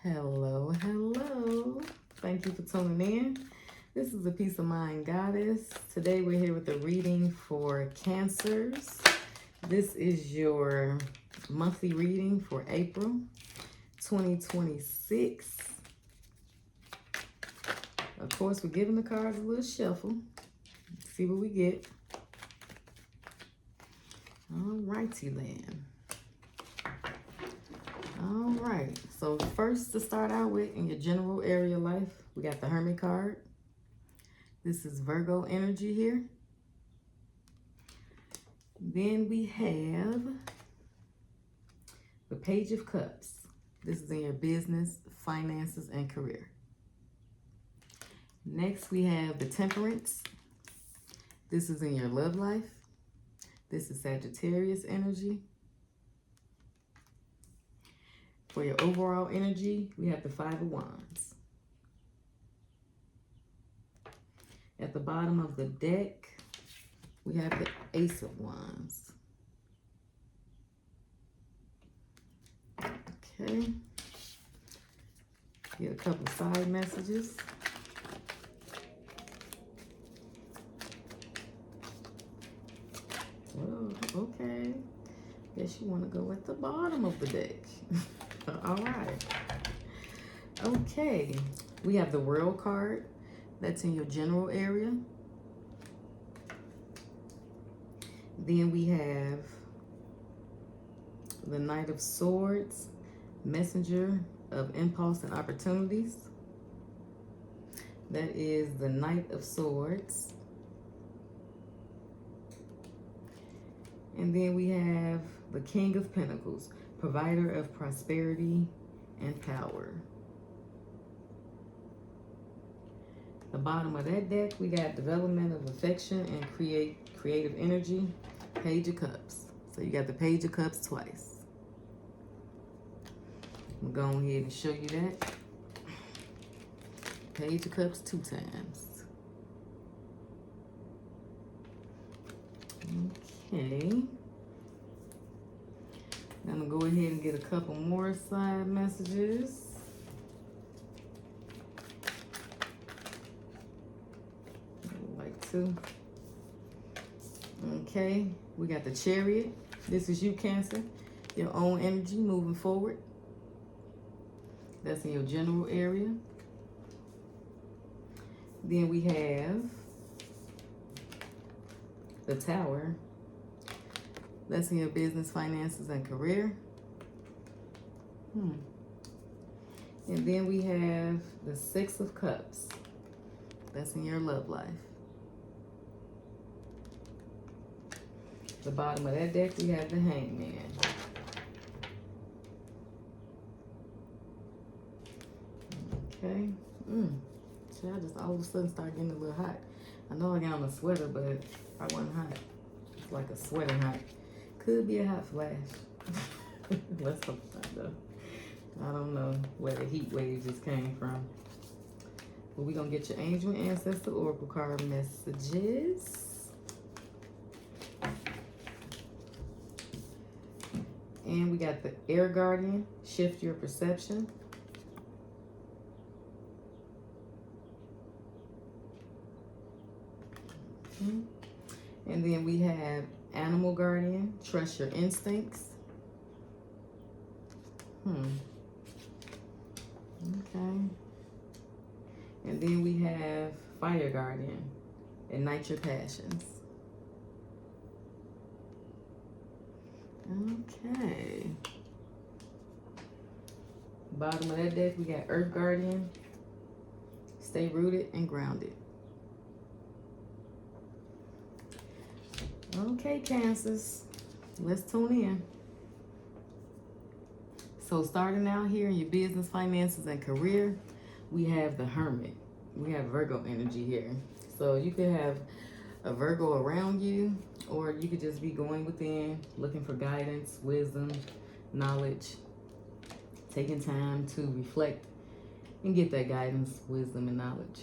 Hello, hello. Thank you for tuning in. This is a Peace of Mind Goddess. Today we're here with a reading for Cancers. This is your monthly reading for April 2026. Of course, we're giving the cards a little shuffle. See what we get. All righty then. All right, so first to start out with, in your general area of life, we got the Hermit card. This is Virgo energy here. Then we have the Page of Cups. This is in your business, finances, and career. Next, we have the Temperance. This is in your love life. This is Sagittarius energy. For your overall energy, we have the Five of Wands. At the bottom of the deck, we have the Ace of Wands. Okay. Get a couple side messages. Whoa, okay. Guess you want to go at the bottom of the deck. All right. Okay. We have the World card. That's in your general area. Then we have the Knight of Swords, Messenger of Impulse and Opportunities. That is the Knight of Swords. And then we have the King of Pentacles, provider of prosperity and power. The bottom of that deck, we got development of affection and creative energy, Page of Cups. So you got the Page of Cups twice. I'm going to go ahead and show you that. Page of Cups 2 times. Okay. I'm going to go ahead and get a couple more side messages. Like to. Okay, we got the Chariot. This is you, Cancer. Your own energy moving forward. That's in your general area. Then we have the Tower. That's in your business, finances, and career. And then we have the Six of Cups. That's in your love life. The bottom of that deck, we have the Hangman. Okay. So I just all of a sudden start getting a little hot. I know I got on a sweater, but I wasn't hot. It's like a sweating hot. Could be a hot flash. Let's hope not, though. I don't know where the heat wave just came from. But we're going to get your angel and ancestor oracle card messages. And we got the Air Guardian, shift your perception. And then we have Animal Guardian, trust your instincts. Okay. And then we have Fire Guardian, ignite your passions. Okay. Bottom of that deck, we got Earth Guardian, stay rooted and grounded. Okay, Cancers, let's tune in. So starting out here in your business, finances, and career, we have the Hermit. We have Virgo energy here. So you could have a Virgo around you, or you could just be going within, looking for guidance, wisdom, knowledge, taking time to reflect and get that guidance, wisdom, and knowledge.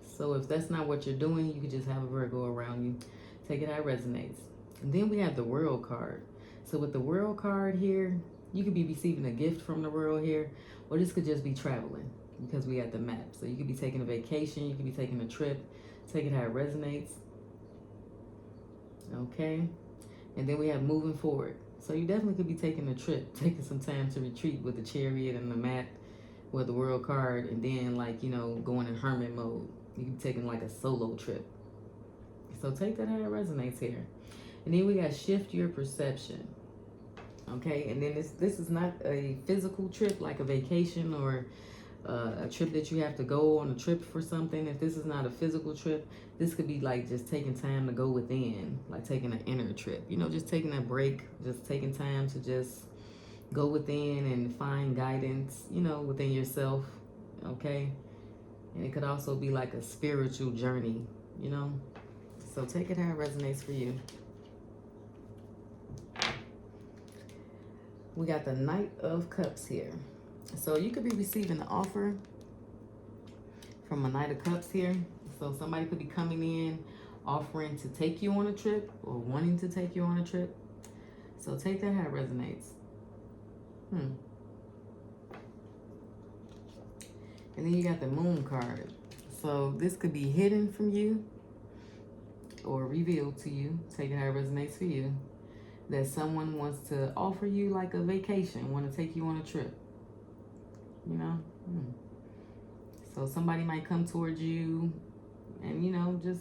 So if that's not what you're doing, you could just have a Virgo around you. Take it how it resonates. And then we have the World card. So with the World card here, You could be receiving a gift from the world here, or this could just be traveling because we got the map. So you could be taking a vacation, you could be taking a trip. Take it how it resonates. Okay. And then we have moving forward. So you definitely could be taking a trip, taking some time to retreat with the chariot and the map with the world card, and then like, you know, going in hermit mode. You could be taking like a solo trip. So take that how it resonates here. And then we got shift your perception. Okay, and then this is not a physical trip like a vacation or a trip that you have to go on a trip for something. If this is not a physical trip, this could be like just taking time to go within, like taking an inner trip, you know, just taking a break, just taking time to just go within and find guidance, you know, within yourself. Okay, and it could also be like a spiritual journey, you know. So take it how it resonates for you. We got the Knight of Cups here. So you could be receiving an offer from a Knight of Cups here. So somebody could be coming in offering to take you on a trip or wanting to take you on a trip. So take that how it resonates. And then you got the Moon card. So this could be hidden from you or revealed to you. Take it how it resonates for you. That someone wants to offer you like a vacation, want to take you on a trip. You know? So somebody might come towards you and, you know, just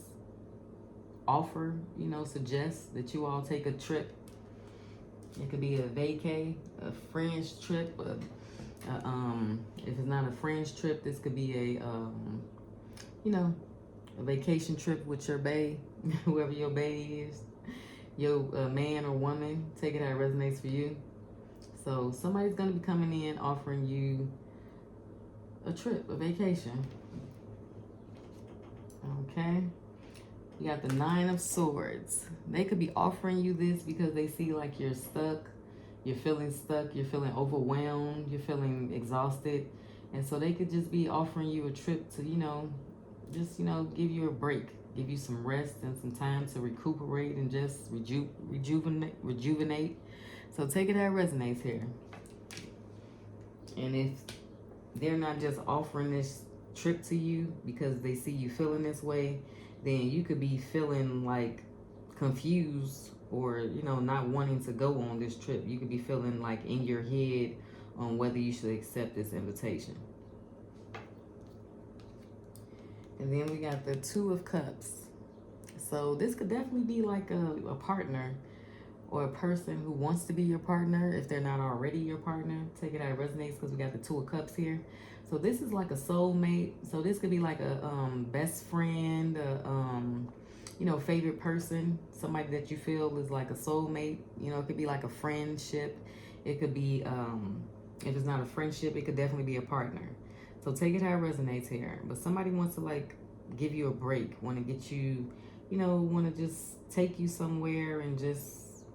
offer, you know, suggest that you all take a trip. It could be a vacay, a friend's trip. If it's not a friend's trip, this could be a, you know, a vacation trip with your bae, whoever your bae is. Your man or woman, take it how it resonates for you. So somebody's going to be coming in offering you a trip, a vacation. Okay. You got the Nine of Swords. They could be offering you this because they see like you're stuck, you're feeling overwhelmed, you're feeling exhausted. And so they could just be offering you a trip to, you know, just, you know, give you a break. Give you some rest and some time to recuperate and just rejuvenate. So take it how it resonates here. And if they're not just offering this trip to you because they see you feeling this way, then you could be feeling like confused or, you know, not wanting to go on this trip. You could be feeling like in your head on whether you should accept this invitation. And then we got the Two of Cups. So this could definitely be like a partner or a person who wants to be your partner if they're not already your partner. Take it how it resonates because we got the Two of Cups here. So this is like a soulmate. So this could be like a best friend, you know, favorite person, somebody that you feel is like a soulmate. You know, it could be like a friendship. It could be, if it's not a friendship, it could definitely be a partner. So take it how it resonates here. But somebody wants to like give you a break, want to get you, you know, want to just take you somewhere and just,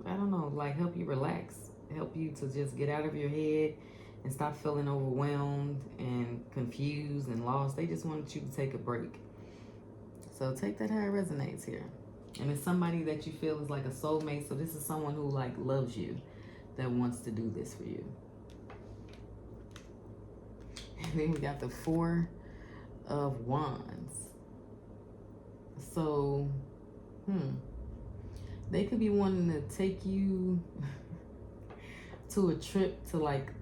I don't know, like help you relax, help you to just get out of your head and stop feeling overwhelmed and confused and lost. They just wanted you to take a break. So take that how it resonates here. And it's somebody that you feel is like a soulmate. So this is someone who like loves you, that wants to do this for you. And then we got the Four of Wands. So, they could be wanting to take you to a trip to like,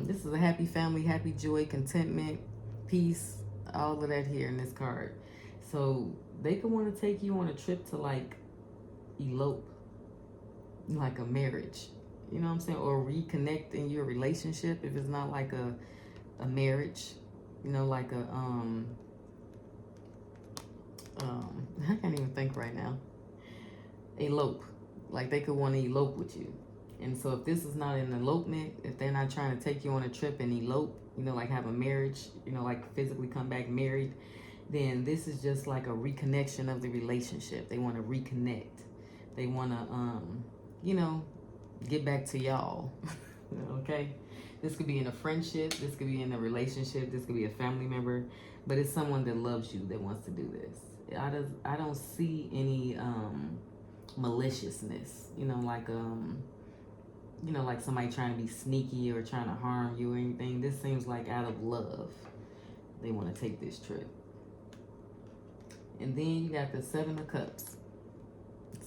this is a happy family, happy joy, contentment, peace, all of that here in this card. So they could want to take you on a trip to like elope, like a marriage, you know what I'm saying? Or reconnect in your relationship if it's not like a marriage, you know, like a, I can't even think right now. Elope, like they could want to elope with you. And so if this is not an elopement, if they're not trying to take you on a trip and elope, you know, like have a marriage, you know, like physically come back married, then this is just like a reconnection of the relationship. They want to reconnect. They want to, you know, get back to y'all. Okay? This could be in a friendship. This could be in a relationship. This could be a family member. But it's someone that loves you that wants to do this. I don't see any maliciousness. You know, like you know, like somebody trying to be sneaky or trying to harm you or anything. This seems like out of love they want to take this trip. And then you got the Seven of Cups.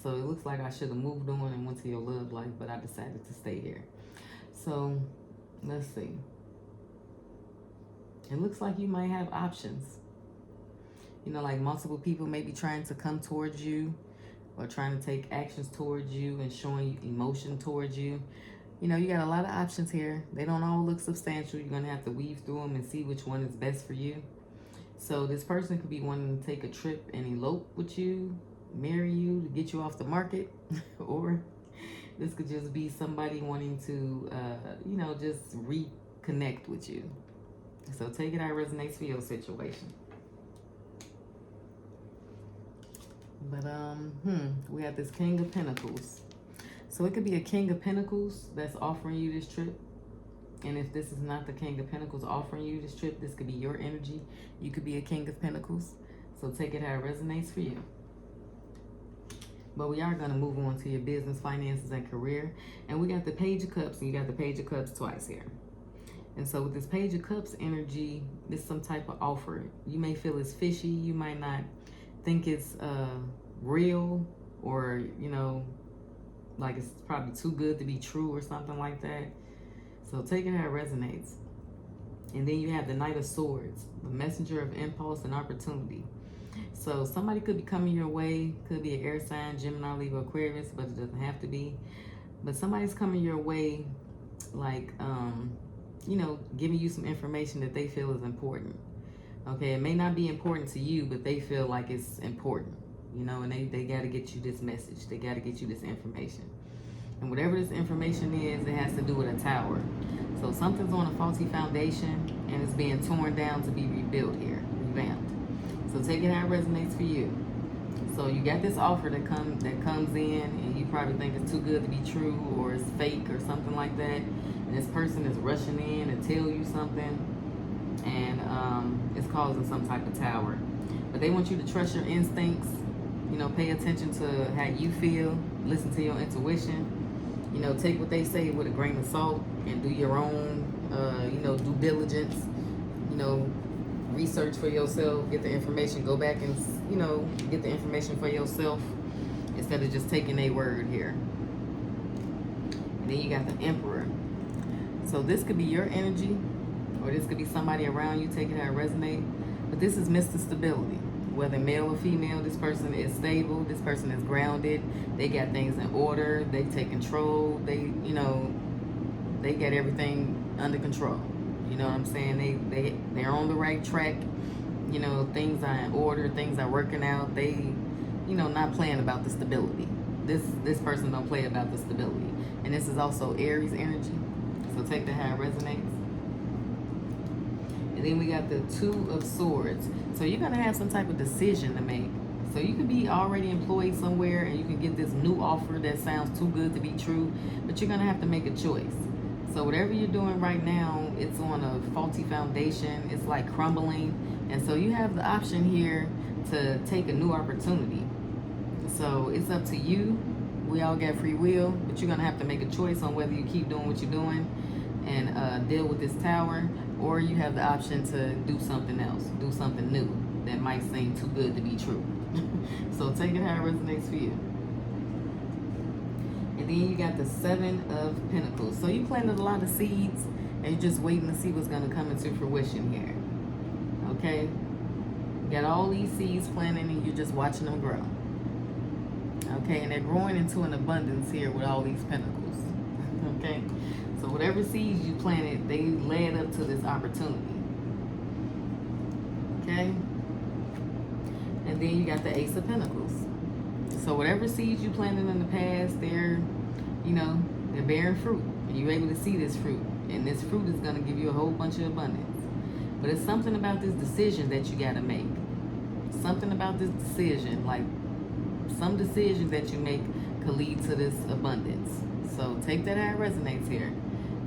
So it looks like I should have moved on and went to your love life, but I decided to stay here. So let's see. It looks like you might have options. You know, like multiple people may be trying to come towards you or trying to take actions towards you and showing you emotion towards you. You know, you got a lot of options here. They don't all look substantial. You're going to have to weave through them and see which one is best for you. So this person could be wanting to take a trip and elope with you, marry you to get you off the market, or this could just be somebody wanting to, you know, just reconnect with you. So take it how it resonates for your situation. But we have this King of Pentacles. So it could be a King of Pentacles that's offering you this trip. And if this is not the King of Pentacles offering you this trip, this could be your energy. You could be a King of Pentacles. So take it how it resonates for you. But we are going to move on to your business, finances, and career. And we got the Page of Cups, and you got the Page of Cups twice here. And so with this Page of Cups energy, this is some type of offer. You may feel it's fishy. You might not think it's real, or, you know, like it's probably too good to be true or something like that. So take it how it resonates. And then you have the Knight of Swords, the messenger of impulse and opportunity. So somebody could be coming your way, could be an air sign, Gemini, Libra, Aquarius, but it doesn't have to be. But somebody's coming your way, like, you know, giving you some information that they feel is important. Okay, it may not be important to you, but they feel like it's important, you know, and they got to get you this message. They got to get you this information. And whatever this information is, it has to do with a tower. So something's on a faulty foundation and it's being torn down to be rebuilt here, revamped. So take it how it resonates for you. So you got this offer that comes in, and you probably think it's too good to be true, or it's fake or something like that. And this person is rushing in to tell you something, and it's causing some type of tower. But they want you to trust your instincts. You know, pay attention to how you feel. Listen to your intuition. You know, take what they say with a grain of salt and do your own, you know, due diligence. You know, research for yourself, get the information, go back and, you know, get the information for yourself instead of just taking a word here. And then you got the Emperor. So this could be your energy, or this could be somebody around you. Take it how it resonates. But this is Mr. Stability. Whether male or female, this person is stable. This person is grounded. They got things in order. They take control. They, you know, they got everything under control. You know what I'm saying? They're on the right track. You know, things are in order. Things are working out. They, you know, not playing about the stability. This person don't play about the stability. And this is also Aries energy. So take that how it resonates. And then we got the Two of Swords. So you're going to have some type of decision to make. So you could be already employed somewhere and you can get this new offer that sounds too good to be true, but you're going to have to make a choice. So whatever you're doing right now, it's on a faulty foundation. It's like crumbling. And so you have the option here to take a new opportunity. So it's up to you. We all got free will, but you're going to have to make a choice on whether you keep doing what you're doing and deal with this tower, or you have the option to do something else, do something new that might seem too good to be true. So take it how it resonates for you. And then you got the Seven of Pentacles. So you planted a lot of seeds and you're just waiting to see what's going to come into fruition here. Okay? You got all these seeds planted and you're just watching them grow. Okay? And they're growing into an abundance here with all these pentacles. Okay? So whatever seeds you planted, they led up to this opportunity. Okay? And then you got the Ace of Pentacles. So whatever seeds you planted in the past, they're, you know, they're bearing fruit. And you're able to see this fruit. And this fruit is going to give you a whole bunch of abundance. But it's something about this decision that you got to make. Something about this decision, like some decision that you make could lead to this abundance. So take that how it resonates here.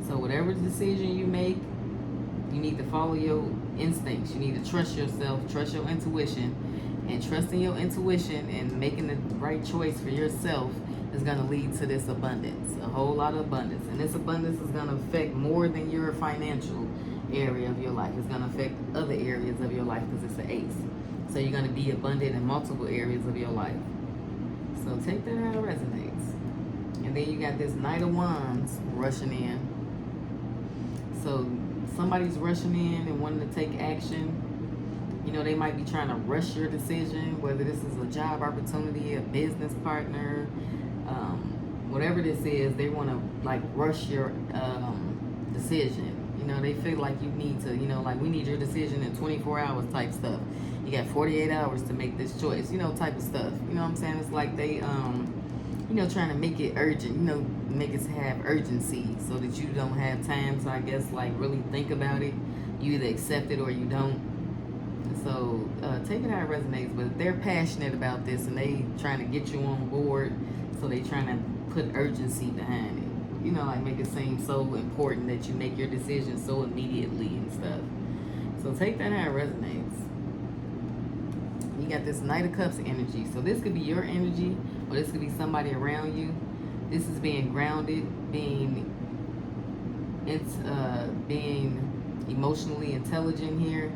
So whatever decision you make, you need to follow your instincts. You need to trust yourself, trust your intuition. And trusting your intuition and making the right choice for yourself is going to lead to this abundance, a whole lot of abundance. And this abundance is going to affect more than your financial area of your life. It's going to affect other areas of your life because it's an ace. So you're going to be abundant in multiple areas of your life. So take that how it resonates. And then you got this Knight of Wands rushing in. So somebody's rushing in and wanting to take action. You know, they might be trying to rush your decision, whether this is a job opportunity, a business partner, whatever this is, they want to like rush your decision. You know, they feel like you need to, you know, like we need your decision in 24 hours type stuff. You got 48 hours to make this choice, you know, type of stuff. You know what I'm saying? It's like they, you know, trying to make it urgent, you know, make it have urgency so that you don't have time to, I guess, like really think about it. You either accept it or you don't. So take it how it resonates, but they're passionate about this and they trying to get you on board. So they trying to put urgency behind it. You know, like make it seem so important that you make your decision so immediately and stuff. So take that how it resonates. You got this Knight of Cups energy. So this could be your energy or this could be somebody around you. This is being grounded, being emotionally intelligent here,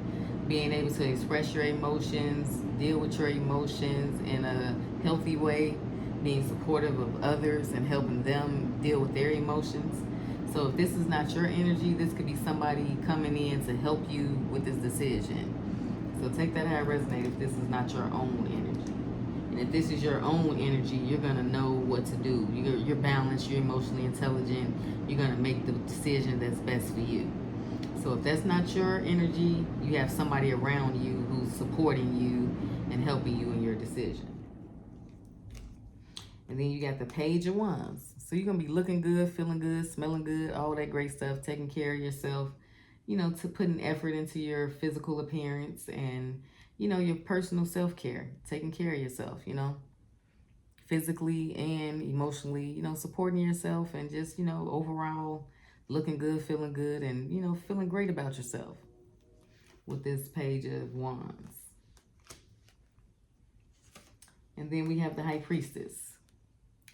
being able to express your emotions, deal with your emotions in a healthy way, being supportive of others and helping them deal with their emotions. So if this is not your energy, this could be somebody coming in to help you with this decision. So take that how it resonates if this is not your own energy. And if this is your own energy, you're going to know what to do. You're balanced, you're emotionally intelligent, you're going to make the decision that's best for you. So if that's not your energy, you have somebody around you who's supporting you and helping you in your decision. And then you got the Page of Wands. So you're going to be looking good, feeling good, smelling good, all that great stuff, taking care of yourself, you know, to putting effort into your physical appearance and, you know, your personal self-care, taking care of yourself, you know, physically and emotionally, you know, supporting yourself and just, you know, overall looking good, feeling good, and, you know, feeling great about yourself with this Page of Wands. And then we have the High Priestess.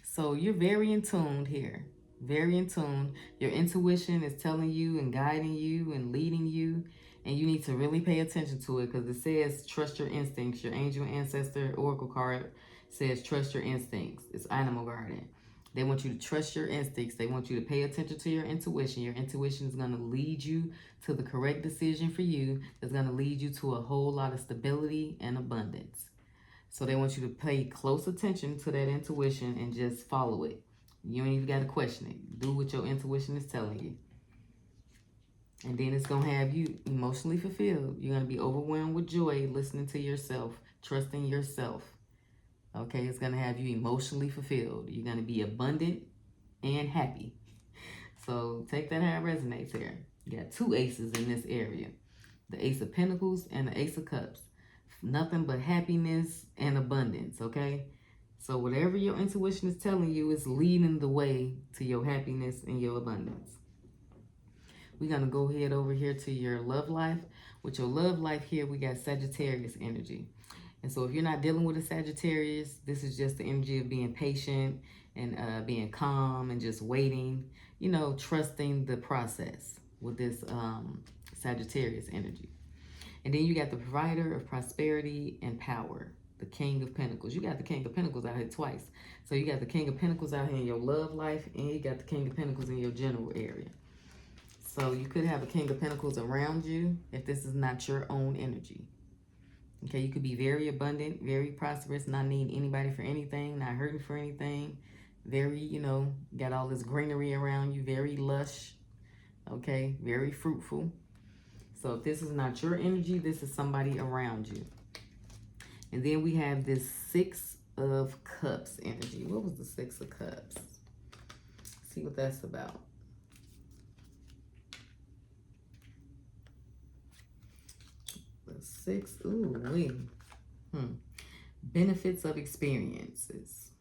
So you're very in tune here, very in tune. Your intuition is telling you and guiding you and leading you, and you need to really pay attention to it because it says trust your instincts. Your angel ancestor oracle card says trust your instincts. It's animal guardian. They want you to trust your instincts. They want you to pay attention to your intuition. Your intuition is going to lead you to the correct decision for you. That's going to lead you to a whole lot of stability and abundance. So they want you to pay close attention to that intuition and just follow it. You ain't even got to question it. Do what your intuition is telling you. And then it's going to have you emotionally fulfilled. You're going to be overwhelmed with joy listening to yourself, trusting yourself. Okay, it's going to have you emotionally fulfilled. You're going to be abundant and happy. So take that how it resonates here. You got two aces in this area. The Ace of Pentacles and the Ace of Cups. Nothing but happiness and abundance, okay? So whatever your intuition is telling you is leading the way to your happiness and your abundance. We're going to go ahead over here to your love life. With your love life here, we got Sagittarius energy. And so if you're not dealing with a Sagittarius, this is just the energy of being patient and being calm and just waiting, you know, trusting the process with this Sagittarius energy. And then you got the provider of prosperity and power, the King of Pentacles. You got the King of Pentacles out here twice. So you got the King of Pentacles out here in your love life, and you got the King of Pentacles in your general area. So you could have a King of Pentacles around you if this is not your own energy. Okay, you could be very abundant, very prosperous, not needing anybody for anything, not hurting for anything. Very, you know, got all this greenery around you, very lush, okay, very fruitful. So if this is not your energy, this is somebody around you. And then we have this Six of Cups energy. What was the Six of Cups? See what that's about. The six, ooh, wait. Benefits of experiences.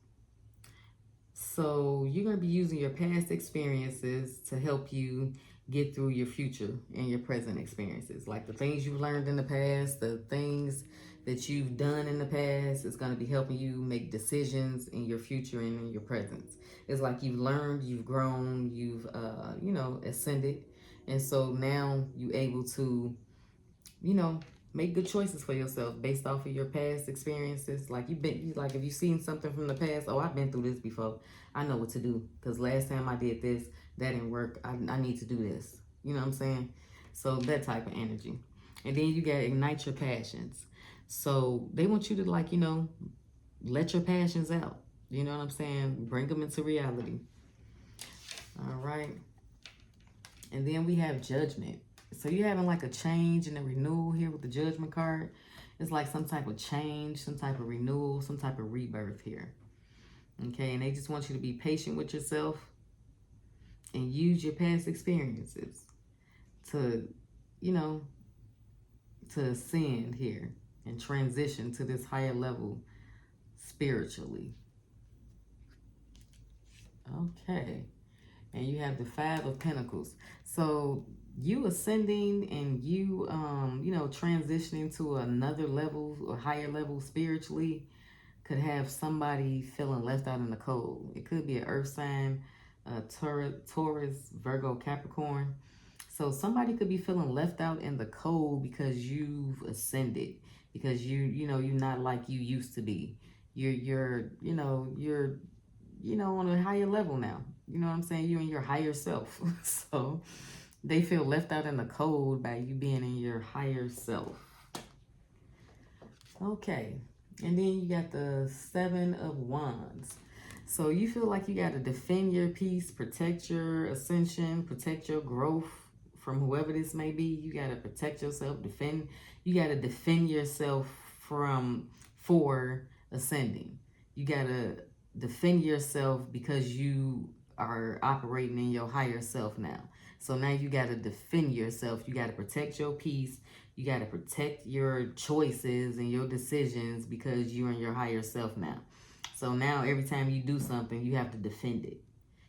So you're going to be using your past experiences to help you get through your future and your present experiences. Like the things you've learned in the past, the things that you've done in the past is going to be helping you make decisions in your future and in your presence. It's like you've learned, you've grown, you've, ascended. And so now you're able to, you know, make good choices for yourself based off of your past experiences. Like like if you've seen something from the past, oh, I've been through this before. I know what to do because last time I did this, that didn't work. I need to do this. You know what I'm saying? So that type of energy. And then you got ignite your passions. So they want you to let your passions out. You know what I'm saying? Bring them into reality. All right. And then we have judgment. So you're having like a change and a renewal here with the judgment card. It's like some type of change, some type of renewal, some type of rebirth here. Okay, and they just want you to be patient with yourself and use your past experiences to, to ascend here and transition to this higher level spiritually. Okay. And you have the Five of Pentacles. So you ascending and you, transitioning to another level or higher level spiritually could have somebody feeling left out in the cold. It could be an earth sign, Taurus, Virgo, Capricorn. So somebody could be feeling left out in the cold because you've ascended, because you're not like you used to be. You're on a higher level now. You know what I'm saying? You're in your higher self. So they feel left out in the cold by you being in your higher self. Okay. And then you got the Seven of Wands. So you feel like you got to defend your peace, protect your ascension, protect your growth from whoever this may be. You got to protect yourself, you got to defend yourself for ascending. You got to defend yourself because you are operating in your higher self now. So now you got to defend yourself. You got to protect your peace. You got to protect your choices and your decisions because you're in your higher self now. So now every time you do something, you have to defend it.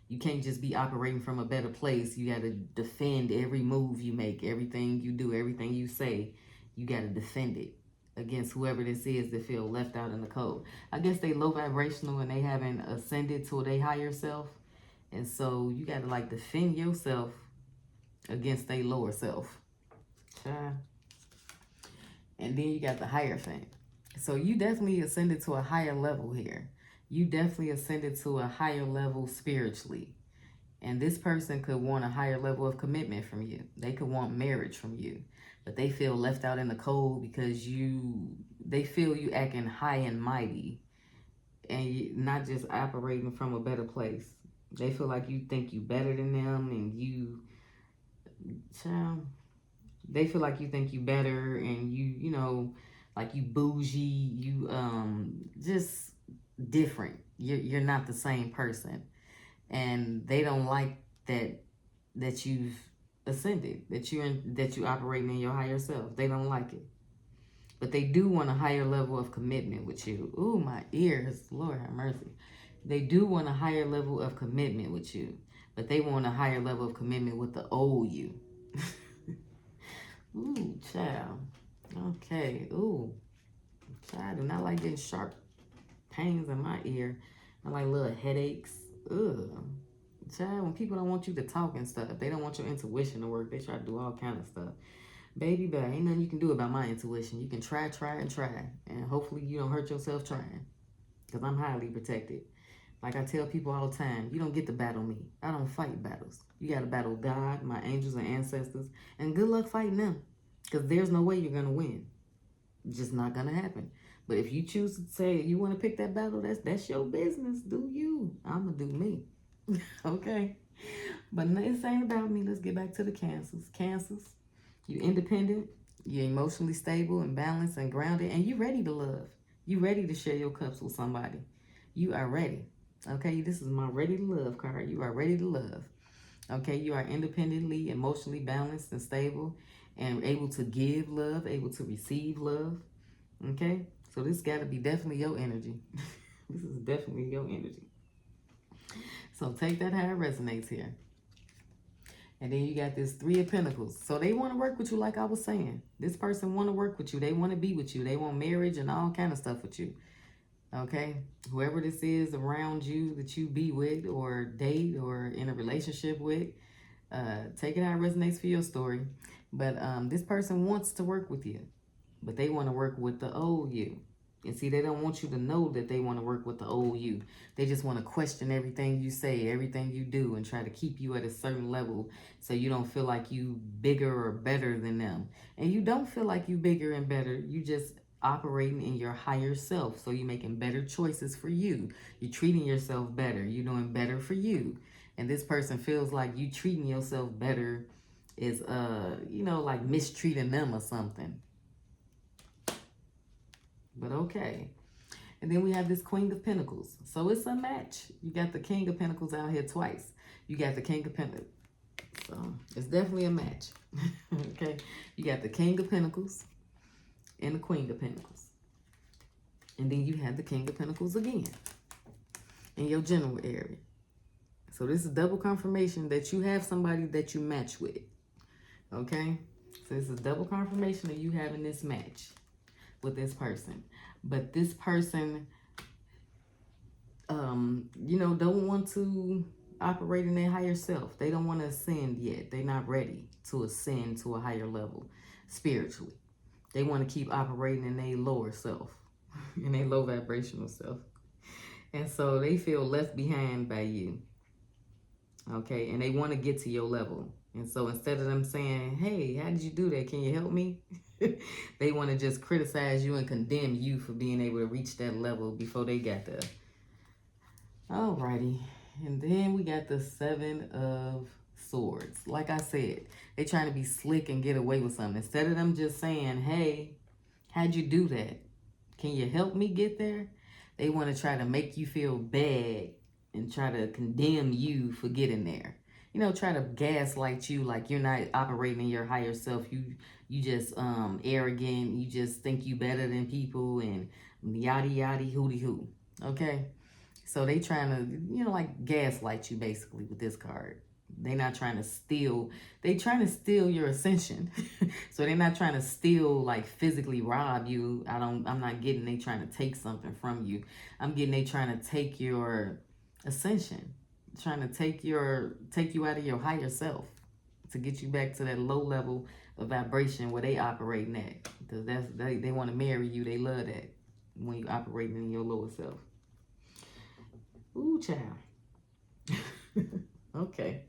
You can't just be operating from a better place. You got to defend every move you make, everything you do, everything you say. You got to defend it against whoever this is that feel left out in the cold. I guess they low vibrational and they haven't ascended to their higher self. And so you got to defend yourself against their lower self. And then you got the Hierophant. So you definitely ascended to a higher level here. You definitely ascended to a higher level spiritually. And this person could want a higher level of commitment from you. They could want marriage from you. But they feel left out in the cold because they feel you acting high and mighty. And you not just operating from a better place. They feel like you think you better than them and they feel like you think you better and like you bougie, you just different. You're not the same person. And they don't like that you've ascended, that you operating in your higher self. They don't like it. But they do want a higher level of commitment with you. Ooh, my ears, Lord have mercy. They do want a higher level of commitment with you, but they want a higher level of commitment with the old you. Ooh, child. Okay. Ooh, child, I do not like getting sharp pains in my ear. I like little headaches. Ugh. Child, when people don't want you to talk and stuff, they don't want your intuition to work, they try to do all kind of stuff. Baby, but ain't nothing you can do about my intuition. You can try. And hopefully you don't hurt yourself trying. Because I'm highly protected. Like I tell people all the time, you don't get to battle me. I don't fight battles. You got to battle God, my angels and ancestors. And good luck fighting them. Because there's no way you're going to win. It's just not going to happen. But if you choose to say you want to pick that battle, that's your business. Do you. I'm going to do me. Okay? But this ain't about me. Let's get back to the Cancers. Cancers. You're independent, you're emotionally stable and balanced and grounded, and you're ready to love. You're ready to share your cups with somebody. You are ready. Okay, this is my ready to love card. You are ready to love. Okay, you are independently, emotionally balanced and stable and able to give love, able to receive love. Okay, so this got to be definitely your energy. This is definitely your energy. So take that how it resonates here. And then you got this Three of Pentacles. So they want to work with you, like I was saying. This person want to work with you. They want to be with you. They want marriage and all kind of stuff with you. Okay? Whoever this is around you that you be with or date or in a relationship with, take it how it resonates for your story. But this person wants to work with you. But they want to work with the old you. And see, they don't want you to know that they want to work with the old you. They just want to question everything you say, everything you do, and try to keep you at a certain level so you don't feel like you bigger or better than them. And you don't feel like you bigger and better. You just operating in your higher self. So you're making better choices for you. You're treating yourself better. You're doing better for you. And this person feels like you treating yourself better is, like mistreating them or something. But okay. And then we have this Queen of Pentacles. So it's a match. You got the King of Pentacles out here twice. You got the King of Pentacles. So it's definitely a match. Okay. You got the King of Pentacles and the Queen of Pentacles. And then you have the King of Pentacles again in your general area. So this is double confirmation that you have somebody that you match with. Okay. So this is double confirmation that you having this match with this person. But this person, don't want to operate in their higher self. They don't want to ascend yet. They're not ready to ascend to a higher level spiritually. They want to keep operating in their lower self, in their low vibrational self. And so they feel left behind by you. Okay, and they want to get to your level. And so instead of them saying, hey, how did you do that? Can you help me? They want to just criticize you and condemn you for being able to reach that level before they got there. Alrighty. And then we got the Seven of Swords. Like I said, they trying to be slick and get away with something. Instead of them just saying, hey, how'd you do that? Can you help me get there? They want to try to make you feel bad and try to condemn you for getting there. Try to gaslight you like you're not operating in your higher self. You just arrogant. You just think you better than people and yada yada hooty hoo. Okay? So they trying to, like gaslight you basically with this card. They're not trying to steal. They trying to steal your ascension. So they're not trying to steal, like physically rob you. I'm not getting they trying to take something from you. I'm getting they trying to take your ascension. Trying to take you out of your higher self to get you back to that low level of vibration where they operating at. Because they want to marry you. They love that when you operating in your lower self. Ooh, child. Okay.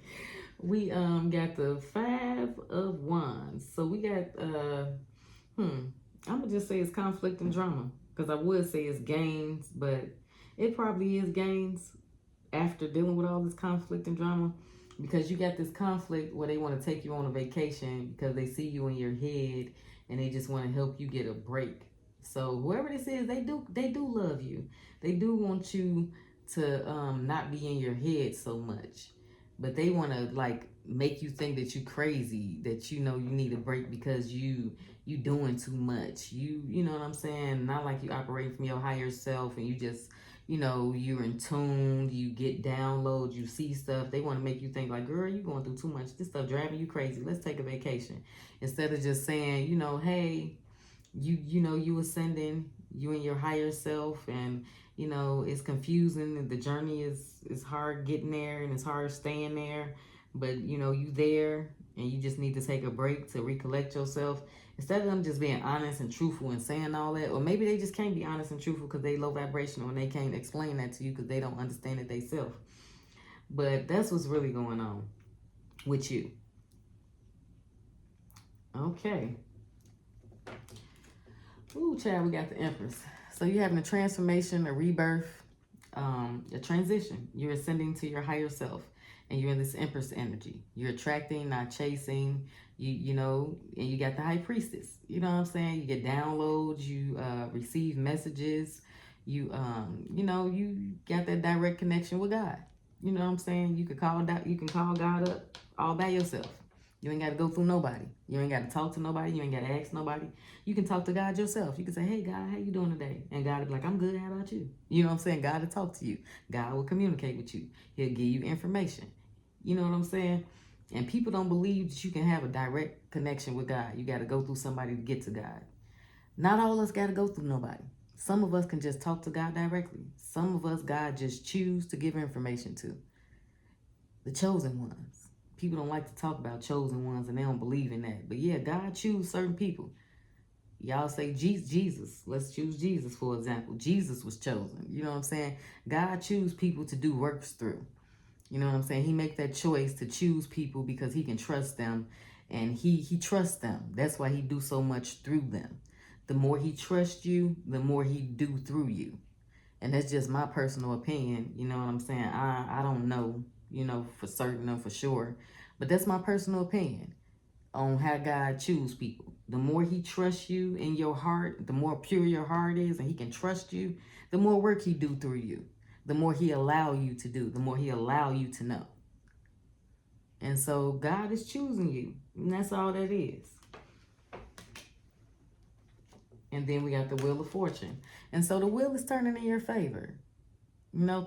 We got the Five of Wands. So we got I'm gonna just say it's conflict and drama. Because I would say it's gains, but it probably is gains after dealing with all this conflict and drama. Because you got this conflict where they want to take you on a vacation because they see you in your head and they just want to help you get a break. So whoever this is, they do love you. They do want you to not be in your head so much. But they want to like make you think that you crazy, that you need a break because you doing too much. You know what I'm saying? Not like you operate from your higher self and you just you're in tune, you get downloads, you see stuff. They want to make you think like, girl, you going through too much. This stuff driving you crazy. Let's take a vacation. Instead of just saying, hey, you ascending, you in your higher self, and it's confusing. The journey is hard getting there and it's hard staying there, but you there and you just need to take a break to recollect yourself. Instead of them just being honest and truthful and saying all that, or maybe they just can't be honest and truthful because they low vibrational and they can't explain that to you because they don't understand it themselves. But that's what's really going on with you. Okay. Ooh, child, we got the Empress. So you're having a transformation, a rebirth, a transition. You're ascending to your higher self. And you're in this Empress energy. You're attracting, not chasing. And you got the High Priestess. You know what I'm saying? You get downloads. You receive messages. You got that direct connection with God. You know what I'm saying? You can call God up all by yourself. You ain't got to go through nobody. You ain't got to talk to nobody. You ain't got to ask nobody. You can talk to God yourself. You can say, hey, God, how you doing today? And God will be like, I'm good. How about you? You know what I'm saying? God will talk to you. God will communicate with you. He'll give you information. You know what I'm saying? And people don't believe that you can have a direct connection with God. You got to go through somebody to get to God. Not all of us got to go through nobody. Some of us can just talk to God directly. Some of us, God just choose to give information to. The chosen ones. People don't like to talk about chosen ones and they don't believe in that. But yeah, God choose certain people. Y'all say Jesus. Let's choose Jesus, for example. Jesus was chosen. You know what I'm saying? God choose people to do works through. You know what I'm saying? He make that choice to choose people because he can trust them, and he trusts them. That's why he do so much through them. The more he trusts you, the more he do through you. And that's just my personal opinion. You know what I'm saying? I don't know, for certain or for sure, but that's my personal opinion on how God choose people. The more he trusts you in your heart, the more pure your heart is and he can trust you, the more work he do through you. The more he allow you to do, the more he allow you to know. And so God is choosing you. And that's all that is. And then we got the Wheel of Fortune. And so the wheel is turning in your favor.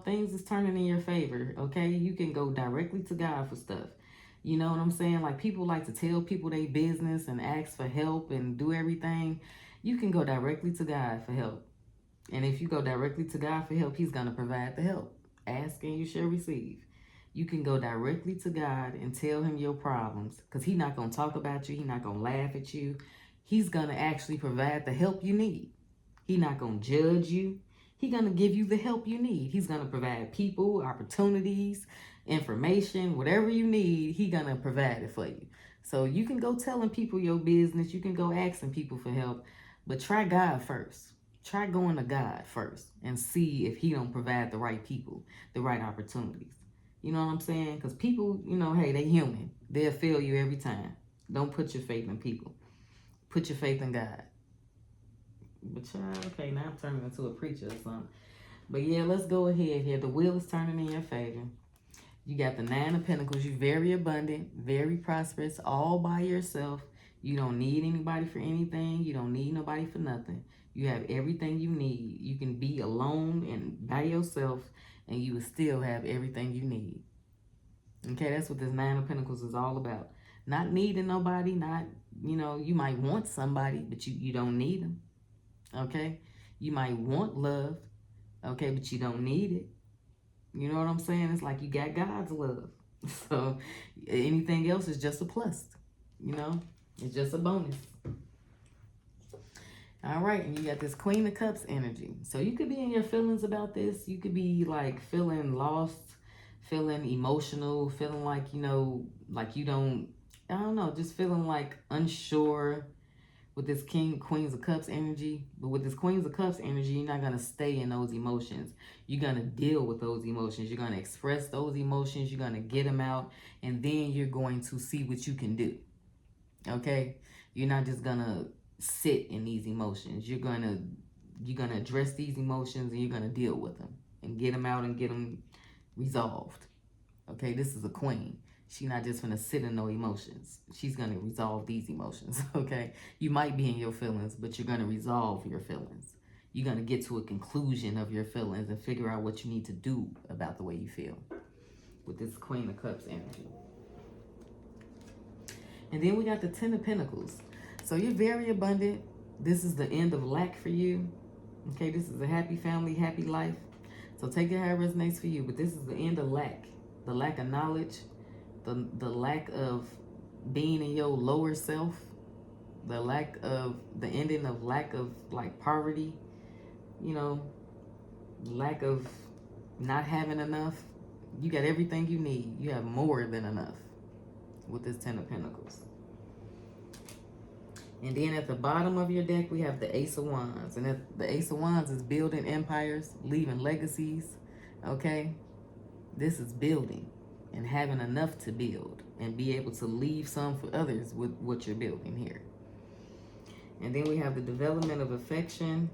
Things is turning in your favor, okay? You can go directly to God for stuff. You know what I'm saying? Like, people like to tell people their business and ask for help and do everything. You can go directly to God for help. And if you go directly to God for help, he's going to provide the help. Ask and you shall receive. You can go directly to God and tell him your problems, because he's not going to talk about you. He's not going to laugh at you. He's going to actually provide the help you need. He's not going to judge you. He's going to give you the help you need. He's going to provide people, opportunities, information, whatever you need. He's going to provide it for you. So you can go telling people your business. You can go asking people for help. But try God first. Try going to God first and see if he don't provide the right people, the right opportunities. You know what I'm saying? Because people, hey, they human. They'll fail you every time. Don't put your faith in people. Put your faith in God. But child, okay, now I'm turning into a preacher or something. But yeah, let's go ahead here. The wheel is turning in your favor. You got the 9 of Pentacles. You're very abundant, very prosperous, all by yourself. You don't need anybody for anything. You don't need nobody for nothing. You have everything you need. You can be alone and by yourself, and you will still have everything you need. Okay, that's what this 9 of Pentacles is all about. Not needing nobody, not, you might want somebody, but you don't need them. Okay? You might want love, okay, but you don't need it. You know what I'm saying? It's like you got God's love. So anything else is just a plus. It's just a bonus. All right, and you got this Queen of Cups energy. So you could be in your feelings about this. You could be like feeling lost, feeling emotional, feeling like, like you don't, I don't know, just feeling like unsure with this Queens of Cups energy. But with this Queens of Cups energy, you're not going to stay in those emotions. You're going to deal with those emotions. You're going to express those emotions. You're going to get them out. And then you're going to see what you can do. Okay? You're not just going to sit in these emotions. You're going to address these emotions and you're going to deal with them. And get them out and get them resolved. Okay? This is a queen. She's not just going to sit in no emotions. She's going to resolve these emotions, okay? You might be in your feelings, but you're going to resolve your feelings. You're going to get to a conclusion of your feelings and figure out what you need to do about the way you feel with this Queen of Cups energy. And then we got the 10 of Pentacles. So you're very abundant. This is the end of lack for you. Okay, this is a happy family, happy life. So take it how it resonates for you. But this is the end of lack. The lack of knowledge. The lack of being in your lower self, the ending of lack of like poverty, lack of not having enough. You got everything you need. You have more than enough with this 10 of Pentacles. And then at the bottom of your deck, we have the Ace of Wands. And the Ace of Wands is building empires, leaving legacies, okay? This is building and having enough to build and be able to leave some for others with what you're building here. And then we have the development of affection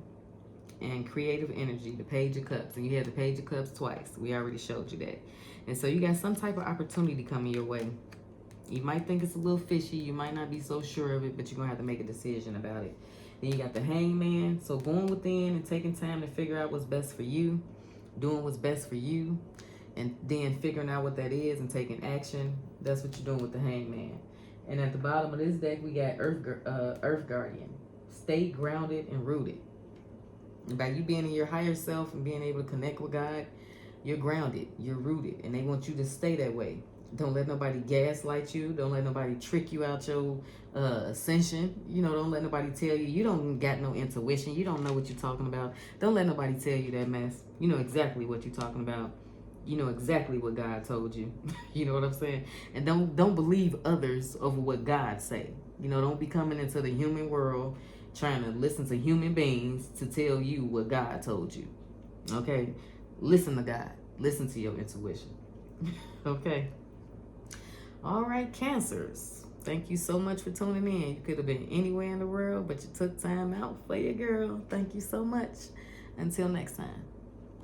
and creative energy, the Page of Cups. And you have the Page of Cups twice. We already showed you that. And so you got some type of opportunity coming your way. You might think it's a little fishy. You might not be so sure of it, but you're going to have to make a decision about it. Then you got the Hangman. So going within and taking time to figure out what's best for you, doing what's best for you. and then figuring out what that is and taking action. That's what you're doing with the Hangman. And at the bottom of this deck, we got Earth Guardian. Stay grounded and rooted. And by you being in your higher self and being able to connect with God, you're grounded, you're rooted, and they want you to stay that way. Don't let nobody gaslight you. Don't let nobody trick you out your ascension. You know, don't let nobody tell you don't got no intuition. You don't know what you're talking about. Don't let nobody tell you that mess. You know exactly what you're talking about. You know exactly what God told you. You know what I'm saying? And don't believe others over what God say. You know, don't be coming into the human world trying to listen to human beings to tell you what God told you. Okay? Listen to God. Listen to your intuition. Okay? All right, Cancers. Thank you so much for tuning in. You could have been anywhere in the world, but you took time out for your girl. Thank you so much. Until next time.